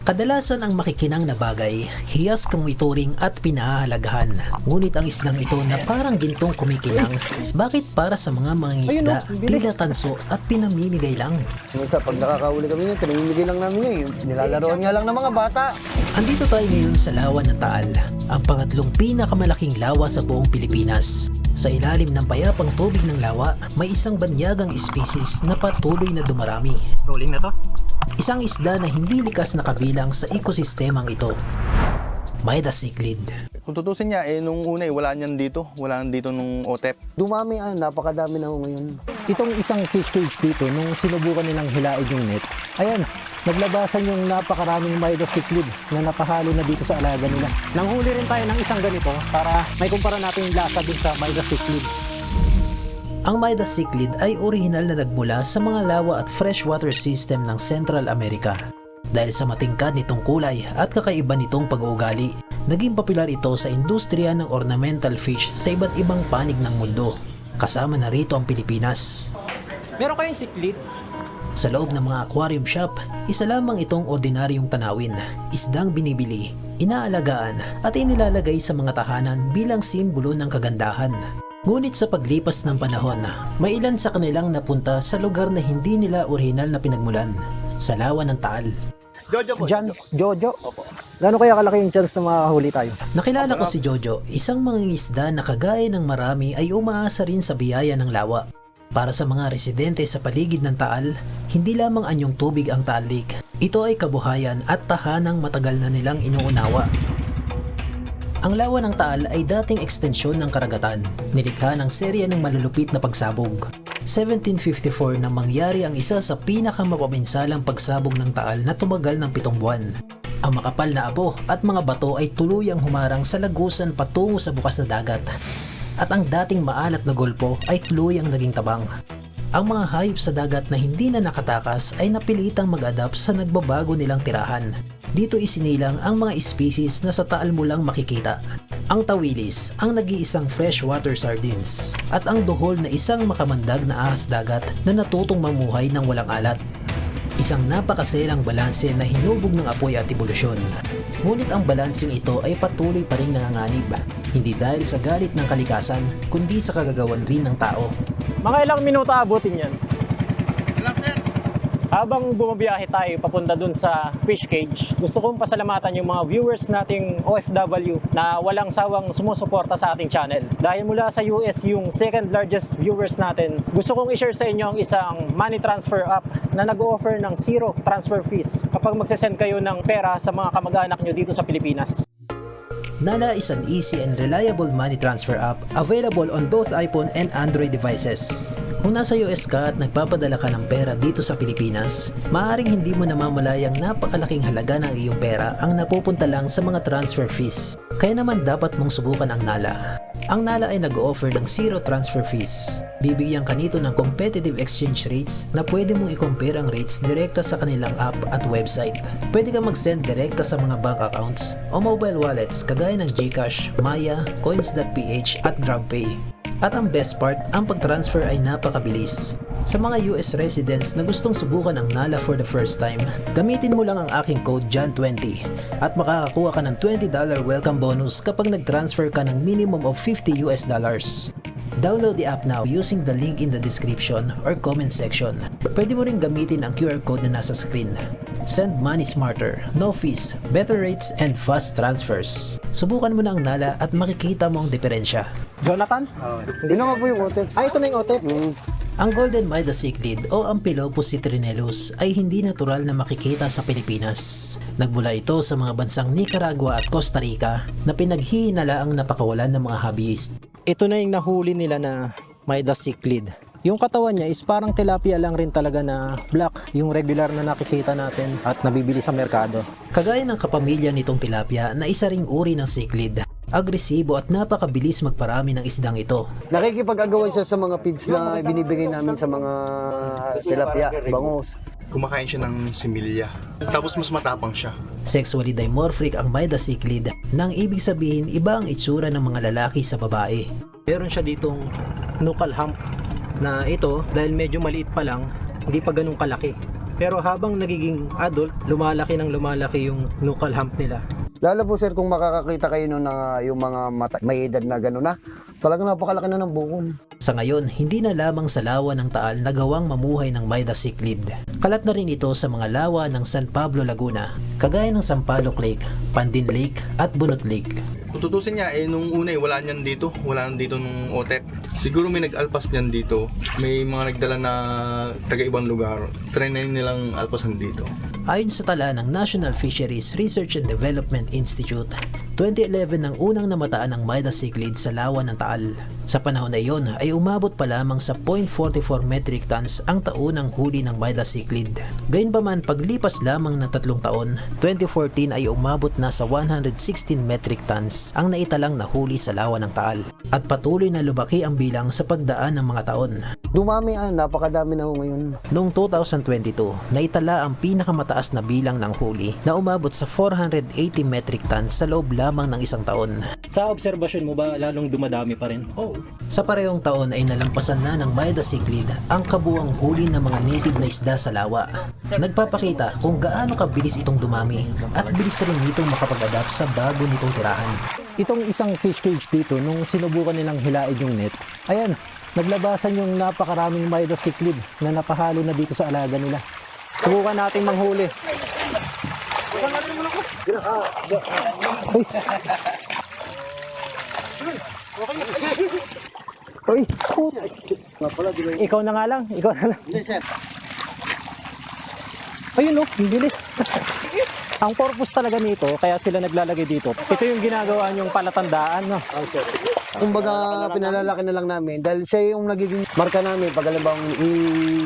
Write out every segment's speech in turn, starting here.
Kadalasan ang makikinang na bagay, hiyas kang ituring at pinahahalagahan. Ngunit ang isdang ito na parang gintong kumikinang, bakit para sa mga mangingisda, tila tanso at pinamimigay lang? Minsan pag nakakahuli kami yun, pinamimigay lang namin yun. Nilalaroan nga lang ng mga bata. Andito tayo ngayon sa Lawa ng Taal, ang pangatlong pinakamalaking lawa sa buong Pilipinas. Sa ilalim ng payapang tubig ng lawa, may isang banyagang species na patuloy na dumarami. Rolling na to. Isang isda na hindi likas na kabilang sa ekosistemang ito. Midas cichlid. Kung tutusin niya, nung una wala niyan dito. Wala dito nung OTEP. Dumami napakadami na ho ngayon. Itong isang fish cage dito, nung sinubukan nilang hilain yung net, ayan, naglabasan yung napakaraming Midas cichlid na napahalo na dito sa alaga nila. Nanghuli rin tayo ng isang ganito para may kumpara natin yung lasa dun sa Midas cichlid. Ang Midas cichlid ay orihinal na nagmula sa mga lawa at freshwater system ng Central America. Dahil sa matingkad nitong kulay at kakaiba nitong pag-uugali, naging popular ito sa industriya ng ornamental fish sa iba't ibang panig ng mundo. Kasama na rito ang Pilipinas. Meron kayong cichlid? Sa loob ng mga aquarium shop, isa lamang itong ordinaryong tanawin, isdang binibili, inaalagaan at inilalagay sa mga tahanan bilang simbolo ng kagandahan. Ngunit sa paglipas ng panahon, may ilan sa kanilang napunta sa lugar na hindi nila orihinal na pinagmulan, sa Lawa ng Taal. Jojo po. Jojo? Opo. Gano'n kaya kalaki yung chance na makahuli tayo? Nakilala ko si Jojo, isang mangingisda na kagaya ng marami ay umaasa rin sa biyaya ng lawa. Para sa mga residente sa paligid ng Taal, hindi lamang anyong tubig ang Taal Lake. Ito ay kabuhayan at tahanang matagal na nilang inuunawa. Ang Lawa ng Taal ay dating ekstensyon ng karagatan, nilikha ng serya ng malulupit na pagsabog. 1754 nang mangyari ang isa sa pinakamapabinsalang pagsabog ng Taal na tumagal ng 7 buwan. Ang makapal na abo at mga bato ay tuluyang humarang sa lagusan patungo sa bukas na dagat. At ang dating maalat na gulpo ay tuluyang naging tabang. Ang mga hayop sa dagat na hindi na nakatakas ay napilitang mag-adapt sa nagbabago nilang tirahan. Dito isinilang ang mga species na sa Taal mo lang makikita. Ang tawilis, ang nag-iisang freshwater sardines, at ang duhol na isang makamandag na ahas dagat na natutong mamuhay ng walang alat. Isang napakaselang balanse na hinubog ng apoy at ebolusyon. Ngunit ang balanseng ito ay patuloy pa rin nanganganib, hindi dahil sa galit ng kalikasan, kundi sa kagagawan rin ng tao. Mga ilang minuto abutin yan? Habang bumabiyahe tayo papunta dun sa fish cage, gusto kong pasalamatan yung mga viewers nating OFW na walang sawang sumusuporta sa ating channel. Dahil mula sa US yung second largest viewers natin, gusto kong i-share sa inyo ang isang money transfer app na nag-o-offer ng zero transfer fees kapag magsasend kayo ng pera sa mga kamag-anak nyo dito sa Pilipinas. Nala is an easy and reliable money transfer app available on both iPhone and Android devices. Kung nasa US ka at nagpapadala ka ng pera dito sa Pilipinas, maaaring hindi mo namamalayang napakalaking halaga ng iyong pera ang napupunta lang sa mga transfer fees. Kaya naman dapat mong subukan ang Nala. Ang Nala ay nag-o-offer ng zero transfer fees. Bibigyan ka nito ng competitive exchange rates na pwede mong i-compare ang rates direkta sa kanilang app at website. Pwede ka mag-send direkta sa mga bank accounts o mobile wallets kagaya ng GCash, Maya, Coins.ph at GrabPay. At ang best part, ang pag-transfer ay napakabilis. Sa mga US residents na gustong subukan ang Nala for the first time, gamitin mo lang ang aking code JOHN20 at makakakuha ka ng $20 welcome bonus kapag nag-transfer ka ng minimum of $50 US. Download the app now using the link in the description or comment section. Pwede mo rin gamitin ang QR code na nasa screen. Send money smarter, no fees, better rates, and fast transfers. Subukan mo na ang Nala at makikita mo ang diferensya. Jonathan? Hindi naman po yung OTEP. Ito na yung OTEP. Ang Golden Midas cichlid o Ampelopus citrinellus ay hindi natural na makikita sa Pilipinas. Nagmula ito sa mga bansang Nicaragua at Costa Rica na pinaghihinala ang napakawalan ng mga hobbyist. Ito na yung nahuli nila na Midas cichlid. Yung katawan niya is parang tilapia lang rin talaga na black, yung regular na nakikita natin at nabibili sa merkado. Kagaya ng kapamilya nitong tilapia na isa ring uri ng cichlid, agresibo at napakabilis magparami ng isdang ito. Nakikipag-agawan siya sa mga feeds na binibigay namin sa mga tilapia, bangus. Kumakain siya ng similya. Tapos mas matapang siya. Sexually dimorphic ang Midas cichlid, nang ibig sabihin iba ang itsura ng mga lalaki sa babae. Meron siya ditong nuchal hump na ito dahil medyo maliit pa lang, hindi pa ganun kalaki. Pero habang nagiging adult, lumalaki ng lumalaki yung nuchal hump nila. Lalo po sir, kung makakakita kayo nun na yung mga may edad na gano'n na, talagang napakalaki na ng bukol. Sa ngayon, hindi na lamang sa lawa ng Taal nagawang mamuhay ng Midas cichlid. Kalat na rin ito sa mga lawa ng San Pablo, Laguna, kagaya ng Sampaloc Lake, Pandin Lake at Bunot Lake. Kung tutusin niya, nung una wala niyan dito. Wala nandito nung OTEP. Siguro may nag-alpas niyan dito. May mga nagdala na taga-ibang lugar. Try na nilang alpasan dito. Ayon sa tala ng National Fisheries Research and Development Institute, 2011 nang unang namataan ng Midas cichlid sa lawa ng Taal. Sa panahon na iyon ay umabot pa lamang sa 0.44 metric tons ang taunang huli ng Midas cichlid. Gayunpaman, paglipas lamang ng 3 taon, 2014 ay umabot na sa 116 metric tons ang naitalang nahuli sa lawa ng Taal. At patuloy na lumaki ang bilang sa pagdaan ng mga taon. Dumami napakadami na ho ngayon. Noong 2022, naitala ang pinakamataas na bilang ng huli na umabot sa 480 metric tons sa loob lamang ng isang taon. Sa obserbasyon mo ba, lalong dumadami pa rin? Oh, Sa parehong taon ay nalampasan na ng Midas cichlid ang kabuang huli ng mga native na isda sa lawa. Nagpapakita kung gaano kabilis itong dumami at bilis rin itong makapag-adapt sa bago nitong tirahan. Itong isang fish cage dito, nung sinubukan nilang hilain yung net, ayan, naglabasan yung napakaraming Midas cichlid na napahalo na dito sa alaga nila. Subukan nating manghuli. Uy, Nga pala, di ba yun? ikaw na nga lang, ikaw na lang. Hindi sir. Ayun oh, ang bilis. Ang purpose talaga nito, kaya sila naglalagay dito. Ito yung ginagawa niyong palatandaan, no? Kumbaga, pinalalaki na lang namin dahil siya yung nagiging marka namin pag alabang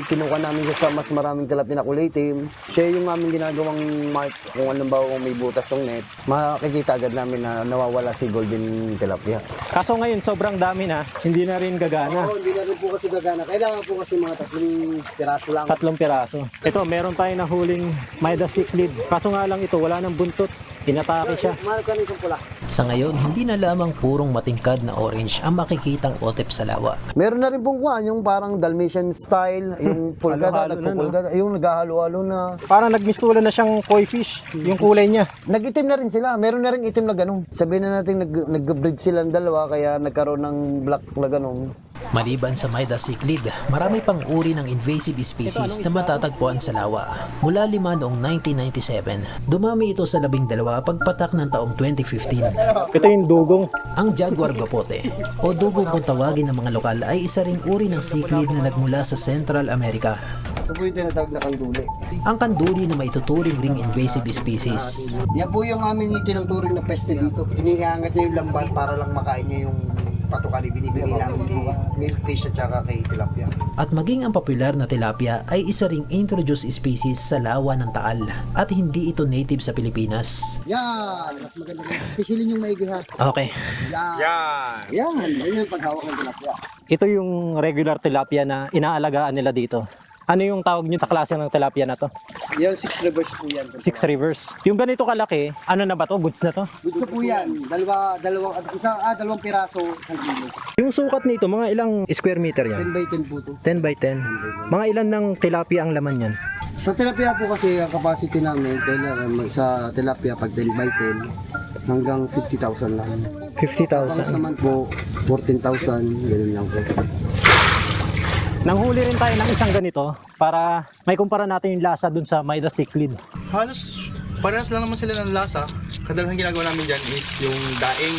kinuha namin siya sa mas maraming tilapia na kulay itim. Siya yung aming ginagawang mark kung halimbawa kung may butas yung net, makikita agad namin na nawawala si golden tilapia. Kaso ngayon, sobrang dami na, hindi na rin gagana. Oo, hindi na rin po kasi gagana. Kailangan po kasi mga 3 piraso lang. 3 piraso. Ito, meron tayo na huling Midas cichlid. Kaso nga lang ito, wala ng buntot. Inatake siya. Marka nitong pula. Sa ngayon, hindi na lamang purong matingkad na orange ang makikitang otep sa lawa. Meron na rin pong kuha, yung parang Dalmatian style, yung pulgada, Halo-halo na, nagpupulgada, yung naghahalo-halo na. Parang nagmistula na siyang koi fish, yung kulay niya. Nag-itim na rin sila, meron na rin itim na ganun. Sabihin na natin nag-breed silang dalawa, kaya nagkaroon ng black na ganun. Maliban sa Midas cichlid, marami pang uri ng invasive species na matatagpuan sa lawa. Mula 5 noong 1997, dumami ito sa 12 pagpatak ng taong 2015. Ito yung dugong. Ang jaguar gapote o dugong kung tawagin ng mga lokal ay isa ring uri ng cichlid na nagmula sa Central America. Ito po yung tinatawag na kanduli. Ang kanduli na maituturing ring invasive species. Yan po yung aming itinuturing na peste dito. Inihangat niya yung lambat para lang makain niya yung patukan ibinibigay namin kay milkfish at saka kay tilapia. At maging ang popular na tilapia ay isa ring introduced species sa lawa ng Taal at hindi ito native sa Pilipinas. Yan! Mas maganda rin. Pisilin yung maigi ha. Okay. Yan! Yan! Yan yung paghawak ng tilapia. Ito yung regular tilapia na inaalagaan nila dito. Ano yung tawag niyo sa klase ng tilapia na to? Yan, 6 rivers po yan. 6 rivers. Yung ganito kalaki, ano na ba to? Goods na to? Gusto po yan. Dalawang piraso, 1 kilo. Yung sukat nito, mga ilang square meter 10 yan? by 10 po to. 10 by 10. Mga ilan ng tilapia ang laman yan? Sa tilapia po kasi ang capacity namin, kailangan sa tilapia pag 10 by 10 hanggang 50,000 lang. 50,000. Naman po, 14,000, ganun lang po. Nanghuli rin tayo ng isang ganito para may kumpara natin yung lasa dun sa Midas cichlid. halos parehas lang naman sila ng lasa. Kadalasan ginagawa namin dyan is yung daing,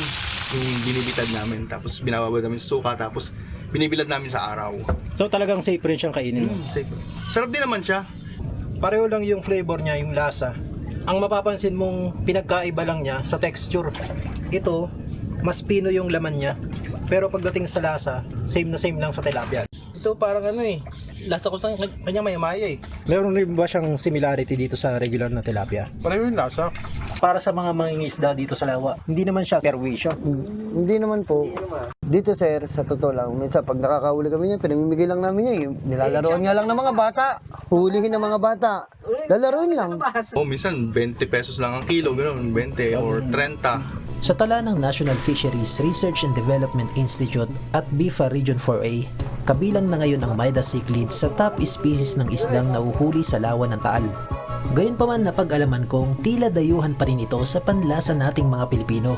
yung binibitad namin. Tapos binababad namin sa suka, tapos binibilad namin sa araw. So talagang safe rin siyang kainin. Safe. Sarap din naman siya. Pareho lang yung flavor niya, yung lasa. Ang mapapansin mong pinagkaiba lang niya sa texture. Ito, mas pino yung laman niya. Pero pagdating sa lasa, same na same lang sa tilapia. Ito parang ano eh, lasa ko sa kanya may maya eh. Meron rin ba siyang similarity dito sa regular na tilapia? Pareho yung lasa. para sa mga mangingisda dito sa lawa. Hindi naman siya perwisyo. Hindi naman po. Dito sir, sa totoo lang, minsan pag nakakahuli kami niyan, pinamimigay lang namin yan. Nilalaroan nga lang ng mga bata. Hulihin ng mga bata. Lalaroin lang. Minsan 20 pesos lang ang kilo, gano'n, 20 or 30. Sa tala ng National Fisheries Research and Development Institute at BIFA Region 4A, kabilang na ngayon ang Midas cichlid sa top species ng isdang nauhuli sa lawa ng Taal. Gayunpaman na pag-alaman kong tila dayuhan pa rin ito sa panlasa nating mga Pilipino.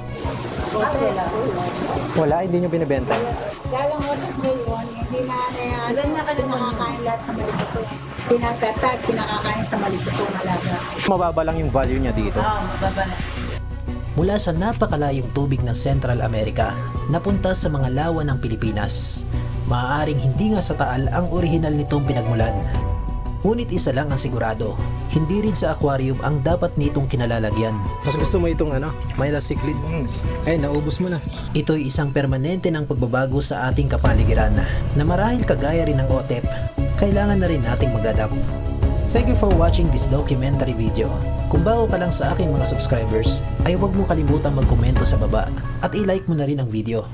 Wala, hindi nyo binibenta. Dalang otot ngayon, hindi na kinakakain lahat sa malikuto. Tinatatag, kinakakain sa malikuto, malaga. Mababa lang yung value niya dito. Mula sa napakalayong tubig ng Central America, napunta sa mga lawa ng Pilipinas. Maaaring hindi nga sa Taal ang orihinal nitong pinagmulan. Ngunit isa lang ang sigurado, hindi rin sa aquarium ang dapat nitong kinalalagyan. Mas gusto mo itong Midas cichlid? Ay, naubos mo na. Ito'y isang permanente ng pagbabago sa ating kapaligiran na marahil kagaya rin ng OTEP, kailangan na rin nating mag-adapt. Thank you for watching this documentary video. Kung bago ka lang sa aking mga subscribers, ay huwag mo kalimutang magkomento sa baba at i-like mo na rin ang video.